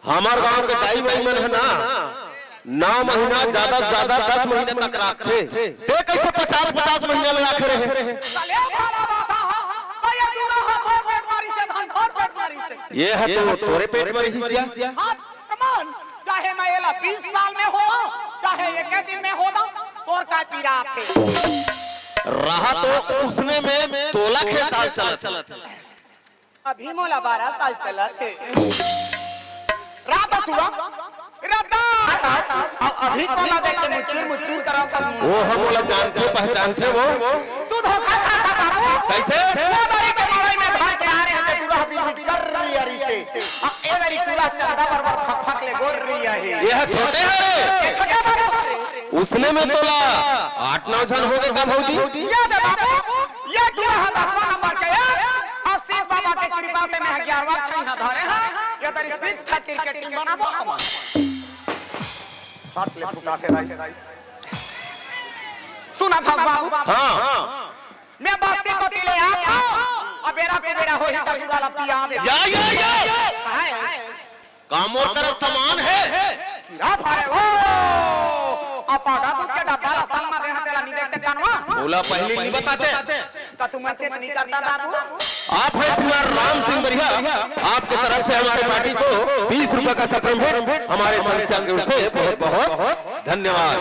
हमार गांव के दाई भाई मन है ना 9 महीना ज्यादा से ज्यादा 10 महीने तक रखते ते कैसे 50 महीने में रखे रहे। ये है तो तोरे पेट में रही चाहे मैं 20 साल में हो चाहे 1 दिन में हो तोर का पीरा आपके रहा तो उसने में तोला के साल चलत अभी मोला 12 साल चलत है रात तुरा अभी कोला देख के मुचुर करा था वो हम बोला जानते पहचानते वो तू धोखा खाता बाबू कैसे बारी के मारे में भाग के आ रहे हैं पूरा बिल्कुल कर रही है रिश्ते अब ए वाली पूरा चंदा बरबर फक ले गोर रही है ये छोटे है ये छोटे बाबू उसने में तोला 8-9 जन हो गए का भौजी याद है बाबू ये तू 10वां नंबर के आशीष बाबा के कृपा से मैं 11वां छह धारे हैं ये तेरी सिद्ध क्रिकेट टीम बनाबो हम साथ ले फुका के राई सुना था बाबू हां मैं बात को ले आ अब बेरा पे बेरा हो ही पूरा लपटी आ दे या कामों का सामान है क्या फारे ओ अपाड़ा तो के डब्बा रसम में देहा तेला नहीं देखते कानवा बोला पहले नहीं बताते तो तुम अच्छे नहीं करता बाबू आप है कुमार राम सिंह बढ़िया आपके तरफ से हमारे पार्टी को 20 रुपए का सत्रम भेंट हमारे संचालक की ओर से बहुत बहुत धन्यवाद।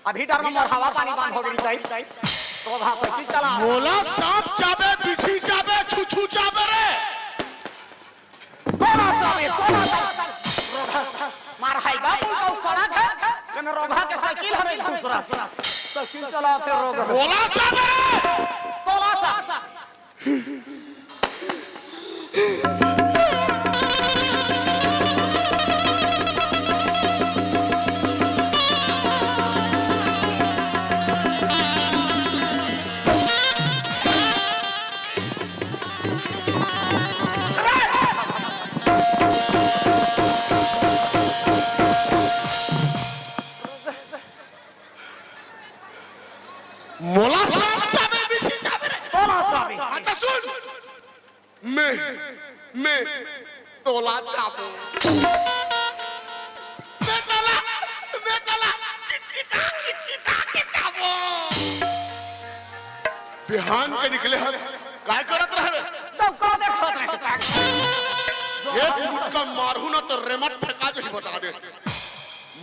अभी डर में हवा पानी बंद हो गई चाहिए तो भाई चला मोला सांप जाबे बिछी जाबे छुछू जाबे रे कोना मार हाई बा तो सड़क है जन रोगा के साइकिल हरे दूसरा साइकिल चलाते रोग मोला जाबे रे कोना सा मोला सांप जाबे बिछी जाबे रे कोना चाबी अच्छा सुन मैं तोला जाबो बेटला किटकिटा के जाबो बिहान के निकले हस काय करत रह रे तो को देखत रहे एक मुटका मारहू ना तो रेमट फेंका दे बता दे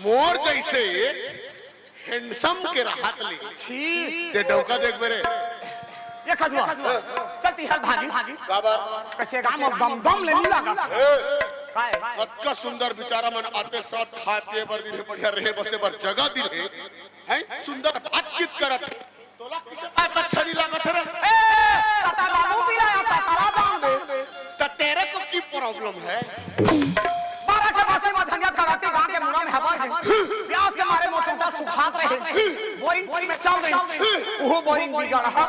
मोर जैसे हैंडसम के राहत ले छी ते डौका देख बेरे ये खजुआ चलती हल भागी का बात कैसे काम दम ले नहीं लगा काय अच्छा सुंदर बेचारा मन आते साथ खाए पिए बर दिन बढ़िया रहे बसे बर जगह दिन है सुंदर बातचीत करत तोला किसे अच्छा नहीं लागत रे तता बाबू भी आया था तारा दान दे तो तेरे को की प्रॉब्लम है 12 के पास में धनिया कराते गांव के मुड़ा में हवा है प्यास के मारे मोटोटा सुखात रहे बोरिंग में चल रही वो बोरिंग बिगड़ रहा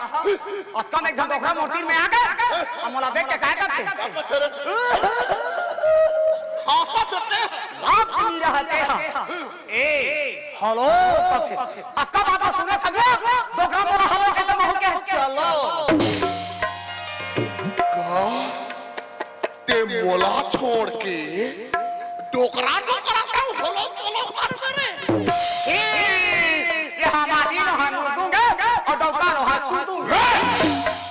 अतका में जब दोखरा मोटी में आ गए हमला देख के काय करते खासा ए हेलो अक्का बाबा सुने था जो दोगरा मोरा हलो के तुम हो के चलो का ते मोला छोड़ के डोकरा डोकरा सब होलो चलो कर मेरे ये हमारी न हम दूंगे और डोकरा नो हम दूंगे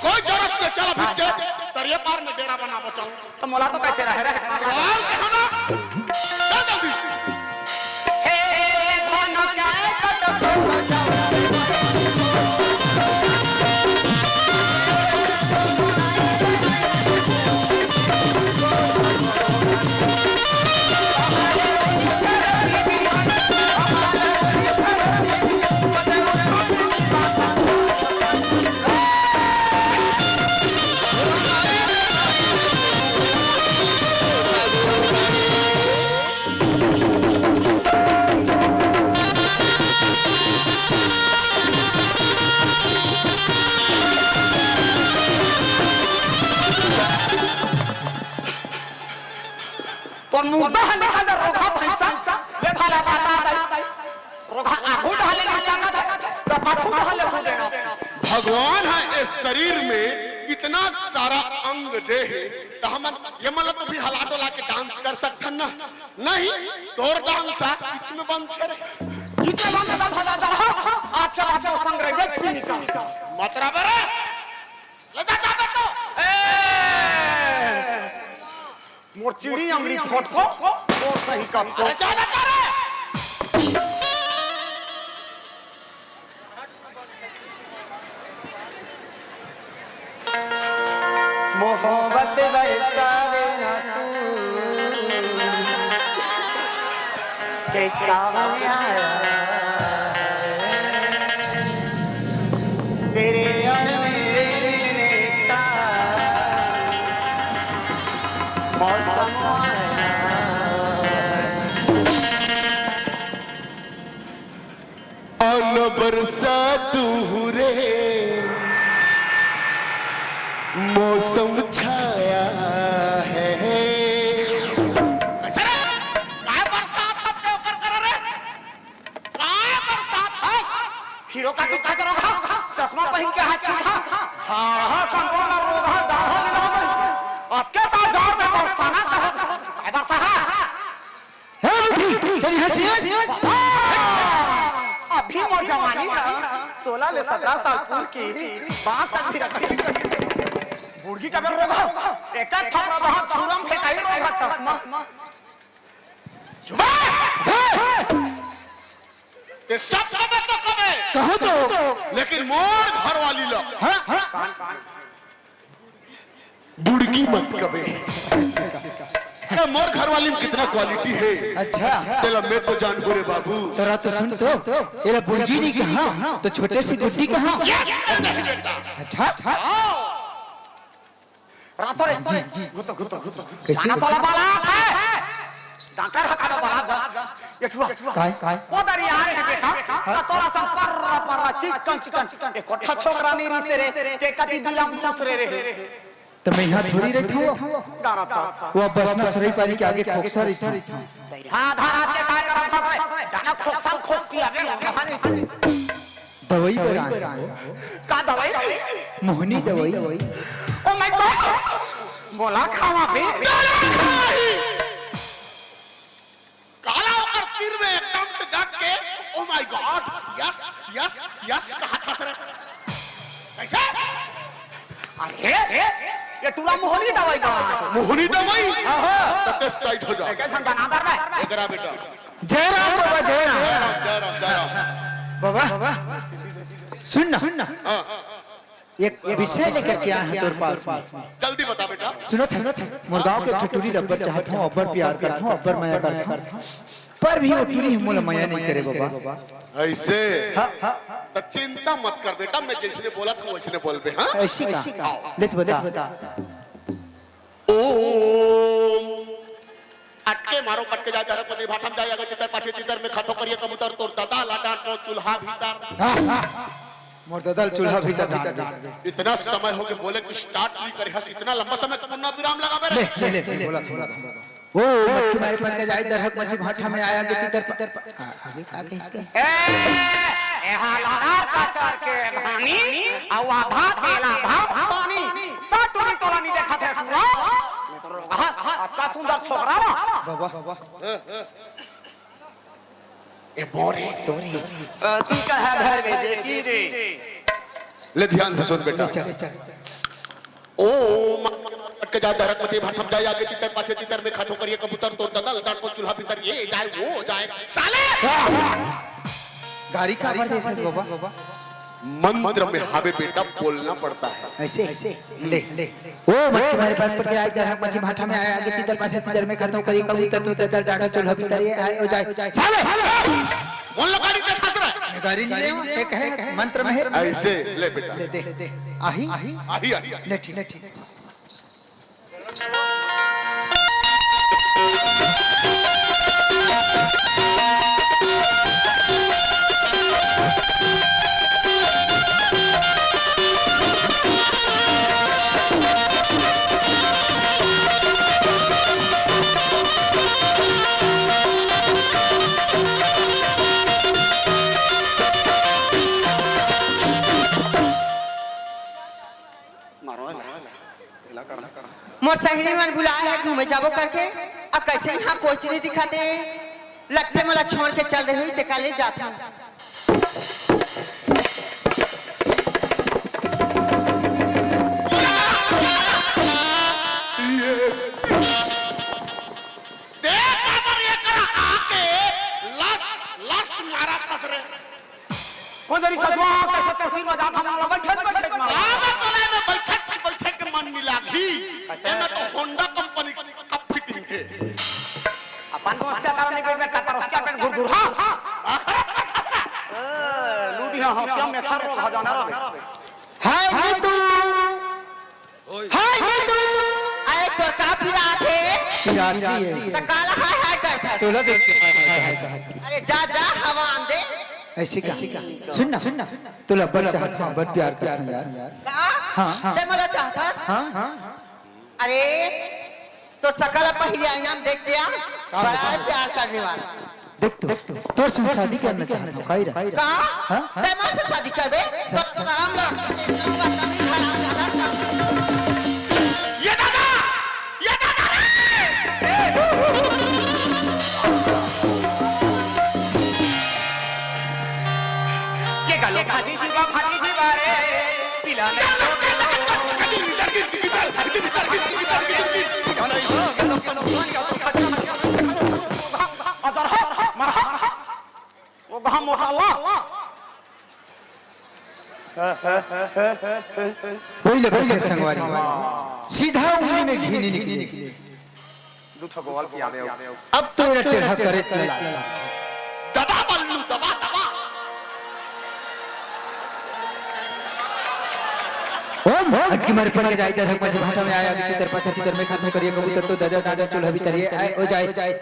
कोई जरूरत नहीं चला फिर दरिया पार में डेरा बना बचाऊं तो मोला तो कैसे रहे रे चल कहना चल जल्दी हे धन क्या कट तो मुद्दा हले हले रोगा भैंसा ले भाला बाता दई रोगा आगू ढाले निकालना तो पाछू ढाले हो देना भगवान है इस शरीर में इतना सारा अंग दे है तो हम ये मतलब तो भी हला डोला के डांस कर सकते ना नहीं तोर डांस बीच में बंद करे कितने बंद कर भला आज के बाद में संग रे सी निकाल मतलब रे लगा जा बेटो मोर चिड़ी अंगली फोट को और सही कट को अरे जा बेटा रे मोहब्बत बरसावे ना तू कैसा आया तेरे और मेरे का मौसम अन बरसात रे मौसम छाया है कैसे रे काय बरसात मत दे कर कर रे काय बरसात है हीरो का दिखा करोगा चश्मा पहन के हाथ छुटा छाहा कंट्रोल रोगा दाढ़ा लगा दे आपके बाजार में बरसाना कहा काय बरसा है बेटी चली हंसी अभी मोर जवानी का 16 ले 17 साल पूर की बात तक भी रखी बुढ़गी का बेर रोगा एक थपड़ा बहुत छुरम फेंकाई रोगा चश्मा जुबा ये सब कबे तो कबे कहो तो लेकिन मोर घर वाली लो हां बुड़की मत कबे ये मोर घर वाली में कितना क्वालिटी है अच्छा तेरा मैं तो जान हो रे बाबू तोरा तो सुन तो ये बुढ़गी नहीं कहा तो छोटे सी गुड्डी कहा अच्छा रातों रे गुतो गुतो गुतो कैसे जाना तोला बाला है डॉक्टर हकानो बाला ये छुआ काय ओ दरिया है बेटा तोरा सब पर चिकन चिकन एक कोठा छोकरा नहीं रिसे रे के कदी दिलम दूसरे रे तो मैं यहाँ थोड़ी रहता हूँ गाना था वो बसना सराय पारी के आगे खोकसा रही थी हां धारा के काय कर रखा है जाना खोखसम खोखती आवे कहानी दवाई पर का दवाई मोहनी दवाई ओ माय गॉड बोला खावा पे काला और तीर में एकदम से डट के oh my God yes yes yes कहा था सर कैसे अरे ये तुला मोहनी दवाई का मोहनी दवाई तते साइड हो जा कैसा बनादार है एकरा बेटा जय राम बाबा जय राम जय राम जय राम जय राम बाबा सुन ना हां एक विषय लेकर के आया है तेरे पास जल्दी बता बेटा सुनो था मुर्गाओं के ठटूरी रब्बर चाहता हूँ अब्बर प्यार करता हूँ अब्बर माया करता हूँ पर भी वो पूरी मोला माया नहीं करे बाबा ऐसे तो चिंता मत कर बेटा मैं जैसे बोला था वैसे बोल बे हां ऐसी का ले तो बता ओम अटके मारो पटके जा जरा पति भाठम जाए अगर तितर पाछे तितर में खतो करिए कबूतर तोर दादा लाटा तो चूल्हा भीतर मोर ददल चूल्हा भीतर डाल दे इतना समय हो गया बोले कि स्टार्ट नहीं करे हस इतना लंबा समय पूर्ण विराम लगा ले मेरे ले ले बोला थोड़ा ओ मक्खी मारे पर के जाए दरहक मच्छी भाटा में आया के तितर आगे आगे इसके ए हालाना काचर के भानी और आधा तेला भाव पानी ता तुम्हें तोला नहीं देखा थे पूरा मैं तो रोगा अच्छा सुंदर छोकरा ना बाबा ए बोरे तोरी तू कहा घर भेजे की रे ले ध्यान से सुन बेटा ओ के जा दरक मते भाठम जाए आगे तितर पाछे तितर में खातो करिए कबूतर तो ददल डाट को चूल्हा भीतर ये जाए वो जाए साले गाड़ी का पर देते बाबा मंत्र में हावे बेटा बोलना पड़ता है ऐसे ले ओ मक्खी मारे पर के जाए दरहक मच्छी भाटा में आया के तितर पाछे तितर में खत्म करी कबूतर तो ददल डाटा चूल्हा भीतर ये आए ओ जाए साले बोल लो गाड़ी पे फंस रहा है गाड़ी नहीं ले एक है मंत्र में है ऐसे ले बेटा ले दे आही आही ले ठीक मोर सहेली मन बुलाया है घूमे जाबो करके अब कैसे यहाँ कोच नहीं दिखाते लगते मला छोड़ के चल रही ते काले जाता देख अगर ये करा आके लस लस मारा खस रे कौन जरी कदवा कैसे तस्वीर में जाता हम बैठे आगे तले में बैठे के मन मिला घी एमे तो होंडा कंपनी का फिटिंग है अपन को अच्छा कारण नहीं में कतर उसका पेन घुर हां लूदी हां हम में छर रोग हो जाना रे हाय नीतू आए तोर का पिरा थे पिराती है त काला हाय करता तोला देख के अरे जा हवा आंदे ऐसे का सुन ना तू लब्बर चाहता है बहुत प्यार करता है यार का हाँ। ते मला चाहता हाँ अरे तो सकल पहले आईना में देख दिया बड़ा प्यार करने वाला देख तो तोर संग शादी करना चाहता हूँ काई रहा का हाँ? ते मां से शादी करबे सब तो आराम लग ये दादा ये गलो खाती जी बारे पिला वो वहां मोटा अल्लाह वही लगे संगवारी सीधा उंगली में घी नहीं निकली दूठा गोवाल की याद है अब तो मेरा टेढ़ा करे चला दबा बल्लू दबा ओम अटकी मारे पड़ के जाए इधर हक में से भाटा में आया कि तेरे पास तितर में खत्म करिए कबूतर तो दादा दादा चूल्हा भीतर ये आए ओ जाए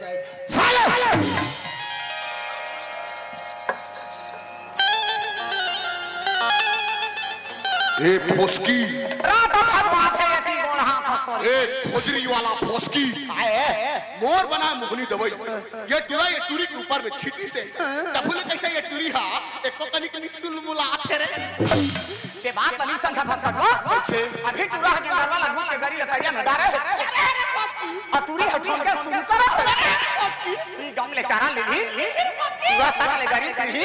साले ए फोस्की रात भर है यति बोल हां फसल ए खोजरी वाला फोस्की मोर बना मुहनी दवाई ये टूरी के ऊपर में छीटी से तबुले कैसे ये टूरी हा एको कनी सुलमुला आथे रे से बात बनी संख्या भटक से अभी टूरा के दरवा लागू के गरी लताया नदारे और टूरी हटों के सुन कर ये गम ले चारा ले ली पूरा सारा ले गरी कही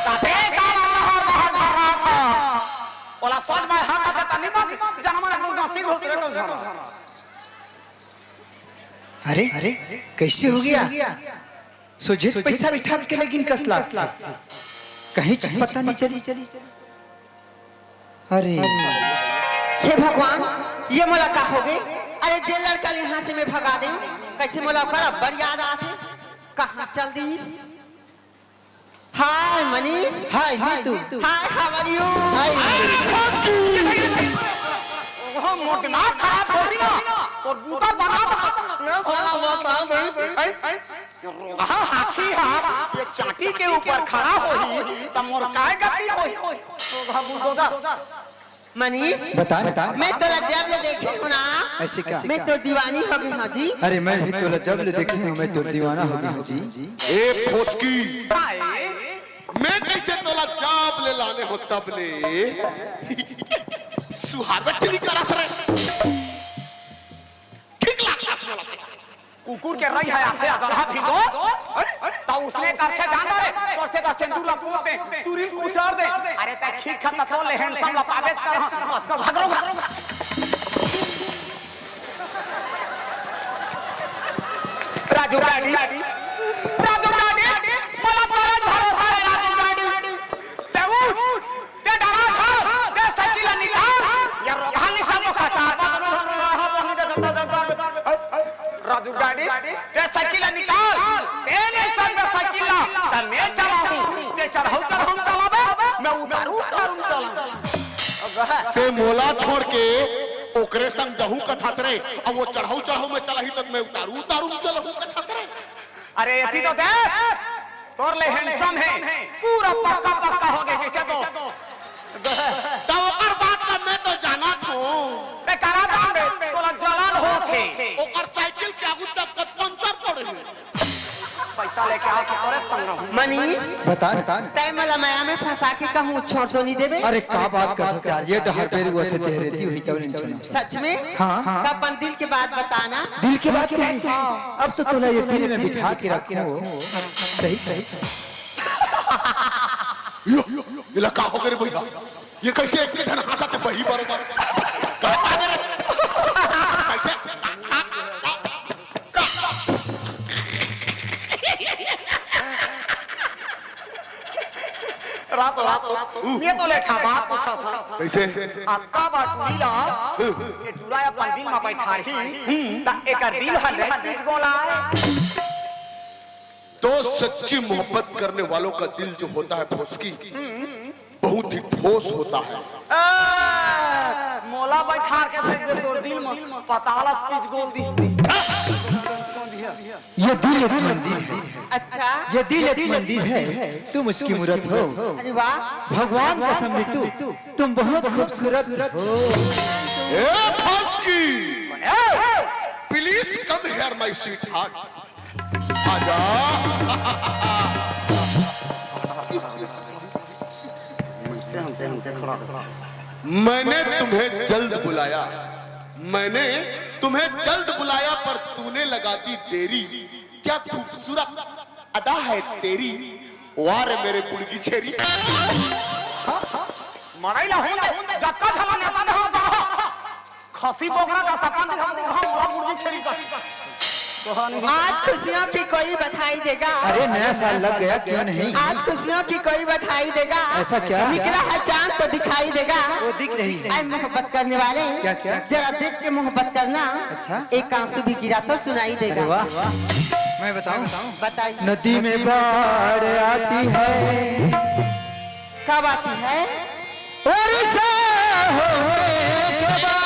ताते का बाहर रहा था ओला सोच में हाथ आता तनी बात जनमन को गसी हो रे तो अरे कैसे हो गया सुझे पैसा भी ठग के लेकिन कसला कहीं पता नहीं चली अरे हे भगवान ये मोला का हो गई अरे जे लड़का यहाँ से मैं भगा दे कैसे मोला कर बड़ याद आते कहाँ चल दीस hi Manish hi Neetu hi how are you वो मोटना खराब हो रही ना और बूटा बना ना साला बता दे रोगा हाथी हाथ ये चाटी के ऊपर खड़ा होई त मोर काय गति होई रोगा बूटोदा मनीष बता बता मैं तोरा जब ले देखी हूँ ना ऐसे क्या मैं तो दीवानी हो गई हूँ जी। अरे मैं भी तो जब ले देखी हूँ मैं तो दीवाना हो गई हूँ जी। ए फौसकी मैं कैसे तोला जाब ले लाने हो तब ले सुहागत चली करा सरे ठीक लाग कुकुर के रही है आपसे अजरहा भी दो तो उसने करके जाना रे तो से का सिंदूर लपूर दे चूरी कुचार दे अरे ते ठीक खत तो ले हैंडसम लपावेत कर बस कर भागरो भागरो राजू गाड़ी मला तोरा भरोसा है राजू गाड़ी ते उठ ते डरा था ते साइकिल निकाल या रोगा निकाल तो खचा राजू गाड़ी ते साइकिल निकाल तेने संग साइकिल त मैं चलाऊं ते चढ़ाऊ चलावे मैं उतारू चला ते मोला छोड़ के ओकरे संग जहू कथास रे अब वो चढ़ाऊ में चला ही तब मैं उतारू चलहू कथास रे अरे अति तो देख तोर ले हैंडसम है पूरा पक्का हो गए कैसे दोस्त तब ओकर बात का मैं तो जाना थो ते करा दे तोला जलन होखे ओकर साइकिल के आगू तक पंचर पड़े पैसा लेके आ के तोरे संग रहूं मनीष बता बता तय मला माया में फंसा के कहूँ छोड़ तो नहीं देवे। अरे क्या बात कर रहे यार ये डहर पेर हुए थे तेहरेती हुई तब नहीं सुना। सच में हाँ। तब अपन दिल के बात बताना। दिल की बात क्या है अब तो तोला ये दिल में बिठा के रखो सही सही ये लगा हो गए भैया ये कैसे एक के जन हंसा ते बही बरोबर कैसे रात मैं तो लेठा बात पूछा था कैसे अक्का बाटुला ये डुरा अपन दिल में बैठा रही ता एकर दिल हले बीच बोला है तो सच्ची मोहब्बत करने वालों का दिल जो होता है फौसकी बहुत ही ठोस होता है। मोला बैठा के दे तोर दिल में पताला बीच गोल दी ये दिल एक मंदिर है। अच्छा ये दिल एक मंदिर है तुम उसकी मूर्त हो। अरे वाह भगवान का समझे तुम बहुत खूबसूरत हो। ए फौसकी please come here my sweetheart आजा मैंने तुम्हें जल्द बुलाया पर तूने लगा दी देरी क्या खूबसूरत अदा है तेरी वारे मेरे पुड़गी छेरी मराइला होंदे जक्का धला नेता दे हो जा खसी बोकरा का सपन दिखा मोला मुर्गी छेरी का आज खुशियों की कोई बधाई देगा। अरे नया साल लग गया क्यों नहीं। आज खुशियों की कोई बधाई देगा। ऐसा क्या निकला है चांद तो दिखाई देगा। वो दिख रही है। ऐ मोहब्बत करने वाले क्या क्या जरा देख के मोहब्बत करना। अच्छा एक आंसू भी गिरा तो सुनाई देगा। वाह मैं बताऊं बताइए नदी में बाढ़ आती है कब आती है। वर्षा होने के बाद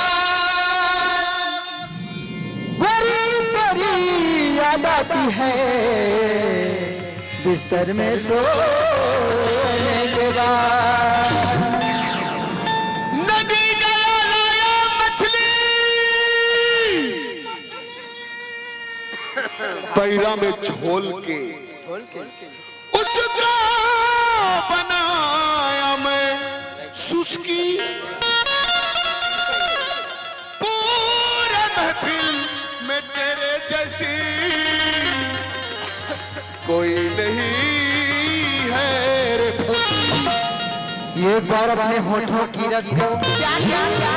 गोरी तेरी याद आती है बिस्तर में सोने के बाद नदी गया लाया मछली पैरा में झोल के उसका बनाया मैं सुस्की पूरे महफिल में तेरे जैसी कोई नहीं है रे ये बार अपने होठों की रस को क्या क्या क्या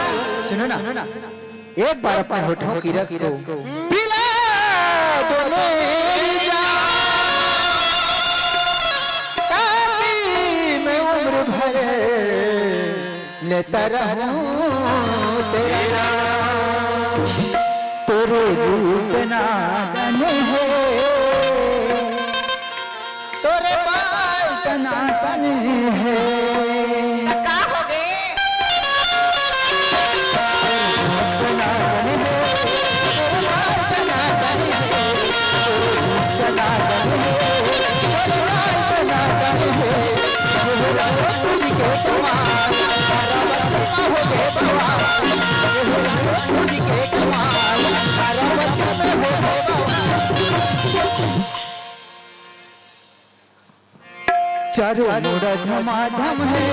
सुनो ना एक बार अपने होठों की रस को पिला दो मेरी जान ताकि मैं उम्र भर लेता रहूं तेरा नाम तेरे रूप ना बने है तेरे बाल तना बने है का हो गए हो गए चारों मोड़ा झमाझम है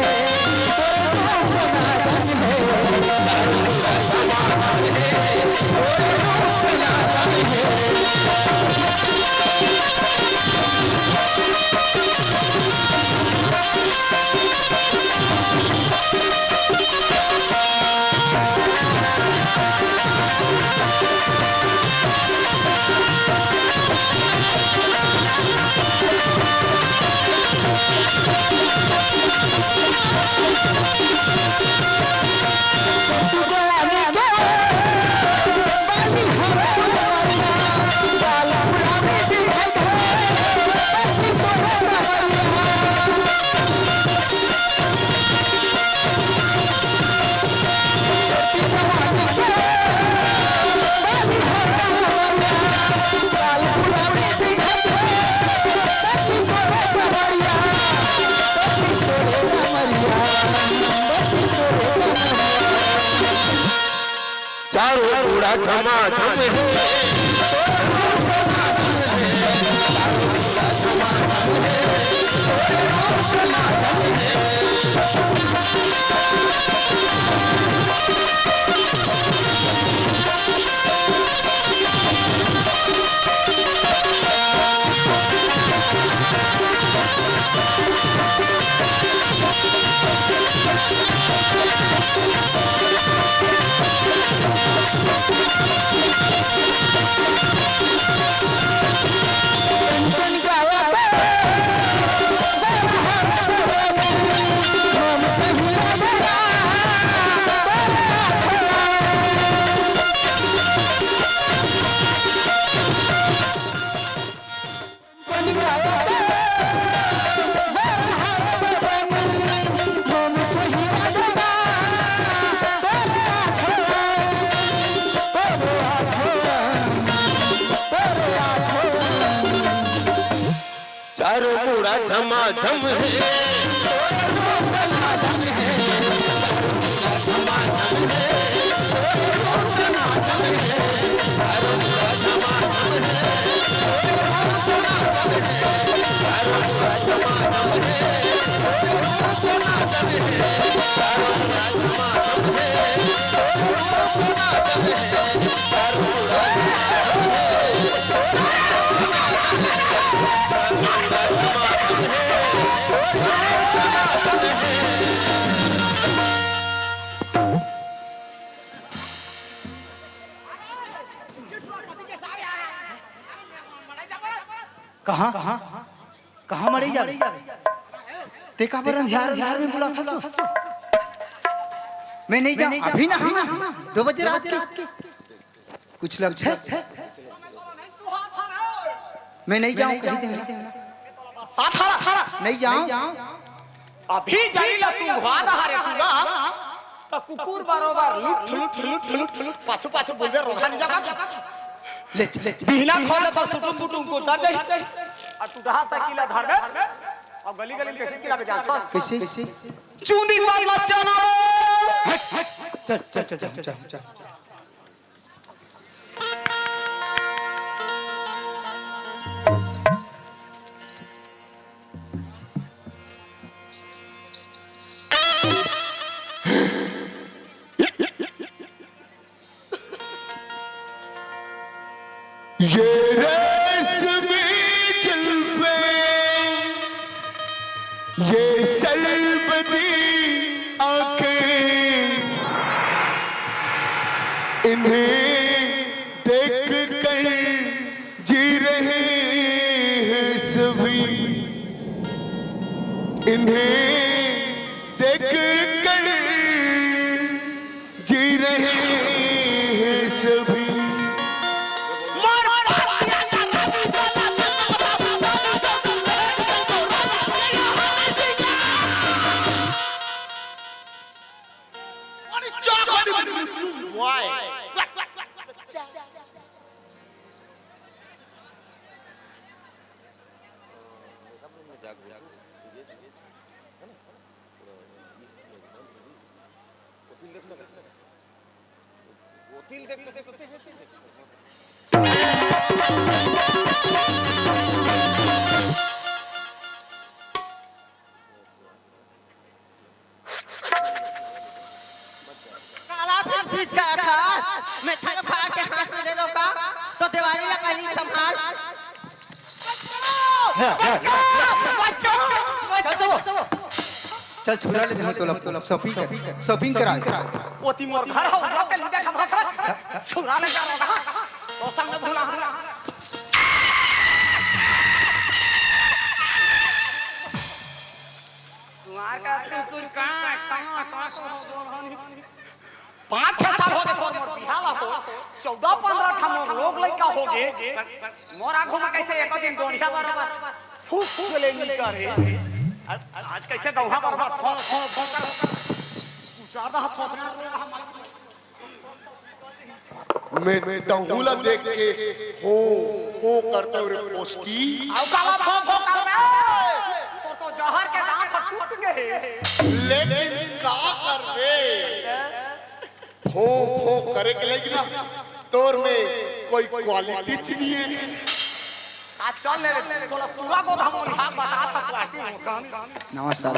चारों बूढ़ा झमाझम है चारों बूढ़ा झमाझम है कहाँ कहाँ मरी जा ते का पर अंधार अंधार में बुला था सो मैं नहीं जाऊँ अभी ना 2 बजे रात के कुछ लग है मैं नहीं जाऊँ कहीं नहीं जाऊँ अभी जाइला सुहाद हारे तुला त कुकुर बरोबर लुट लुट लुट लुट लुट पाछू पाछू बोलदे रोधा नहीं जागा ले बिना खोले तो सुटुम बुटुम को दर जाई और तू रहा साइकिल धर दे और गली गली में कैसे चिल्लाबे जानता कैसे चूंदी पाला चना चल चल चल चल चल चल ये रेशमी जुल्फे ये सरबदी आंखें इन्हें देख कर जी रहे हैं सभी इन्हें देख कर जी रहे हैं सभी देवारी लगा ली संभाल चल छुरा ले दे तो शॉपिंग करा वो ती मोर घर हो जाते लिदे खा खा छुरा ले जा रहा तो संग भूला तुम्हार का कुकुर का 5-6 साल हो गए तोर मोर बिहाला हो 14-15 ठा मोर लोग लइका हो गे मोर आंखों में कैसे एक दिन दोनिया बराबर फूस ले नी करे आज कैसे दौहा बराबर फोन कर ज्यादा फोन मैं दहुला देख के हो करते हुए पोस्की आओ काला फोन कर बे तो जहर के दांत टूट गए लेकिन का कर रे हो करे के लेकिन ना तोर में कोई क्वालिटी नहीं है आज चल ले थोड़ा पूरा को हम बता था नमस्कार